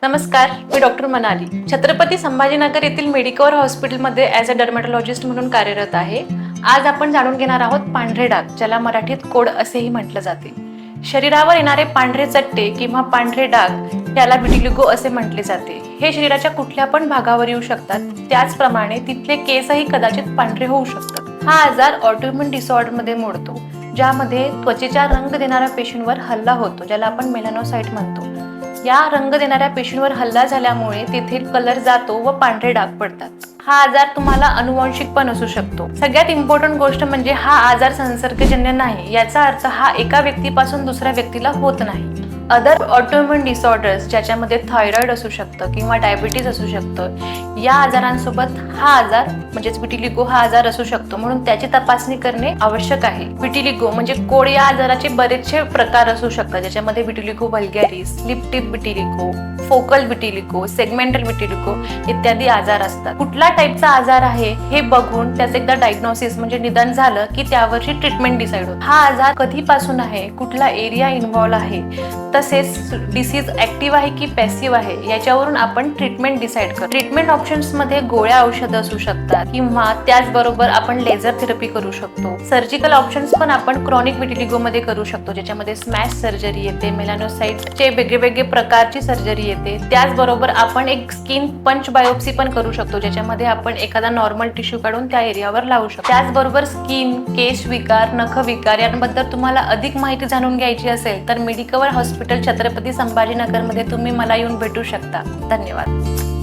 नमस्कार, मी डॉक्टर मनाली. छत्रपती संभाजीनगर येथील मेडिकवर हॉस्पिटलमध्ये ॲज अ डर्मॅटॉलॉजिस्ट म्हणून कार्यरत आहे. आज आपण जाणून घेणार आहोत पांढरे डाग, ज्याला मराठीत कोड असेही म्हटलं जाते. शरीरावर येणारे पांढरे चट्टे किंवा पांढरे डाग याला विटिलिगो असे म्हटले जाते. हे शरीराच्या कुठल्या पण भागावर येऊ शकतात. त्याचप्रमाणे तिथले केसही कदाचित पांढरे होऊ शकतात. हा आजार ऑटोइम्यून डिसऑर्डरमध्ये मोडतो, ज्यामध्ये त्वचेच्या रंग देणाऱ्या पेशींवर हल्ला होतो, ज्याला आपण मेलानोसाइट म्हणतो. या रंग देणाऱ्या पेशींवर हल्ला झाल्यामुळे तेथील कलर जातो व पांढरे डाग पडतात. हा आजार तुम्हाला अनुवंशिक पण असू शकतो. सगळ्यात इम्पॉर्टंट गोष्ट म्हणजे हा आजार संसर्गजन्य नाही. याचा अर्थ हा एका व्यक्तीपासून दुसऱ्या व्यक्तीला होत नाही. अदर ऑटोइम्यून डिसऑर्डर्स, ज्याच्यामध्ये थायरॉइड असू शकतं किंवा डायबिटीज असू शकतं, या आजारांसोबत हा आजार म्हणजेच विटिलिगो हा आजार असू शकतो. म्हणून त्याची तपासणी करणे आवश्यक आहे. विटिलिगो म्हणजे कोड या आजाराचे बरेचसे प्रकार असू शकतात, ज्याच्यामध्ये vitiligo vulgaris, slip tip vitiligo, focal vitiligo, segmental vitiligo इत्यादी आजार असतात. कुठला टाईपचा आजार आहे हे बघून त्याचं एकदा डायग्नोसिस म्हणजे निदान झालं की त्यावरची ट्रीटमेंट डिसाईड होते. हा आजार कधीपासून आहे, कुठला एरिया इन्व्हॉल्व आहे, तसेच डिसीज ऍक्टिव्ह आहे की पॅसिव्ह आहे, याच्यावरून आपण ट्रीटमेंट डिसाईड करतो. ट्रीटमेंट ऑप्शन्स मध्ये गोळ्या औषधं असू शकतात किंवा त्याचबरोबर आपण लेझर थेरपी करू शकतो. सर्जिकल ऑप्शन्स पण आपण क्रॉनिक विटिलिगो मध्ये करू शकतो, ज्याच्यामध्ये स्मॅश सर्जरी येते, मेलानोसाइटचे वेगवेगळे प्रकारची सर्जरी येते. त्याचबरोबर आपण एक स्किन पंच बायोप्सी पण करू शकतो, ज्याच्यामध्ये आपण एखादा नॉर्मल टिश्यू काढून त्या एरियावर लावू शकतो. त्याचबरोबर स्किन, केश विकार, नख विकार यांबद्दल तुम्हाला अधिक माहिती जाणून घ्यायची असेल तर मेडिकवर हॉस्पिटल छत्रपती संभाजीनगर मध्ये तुम्ही मला येऊन भेटू शकता. धन्यवाद.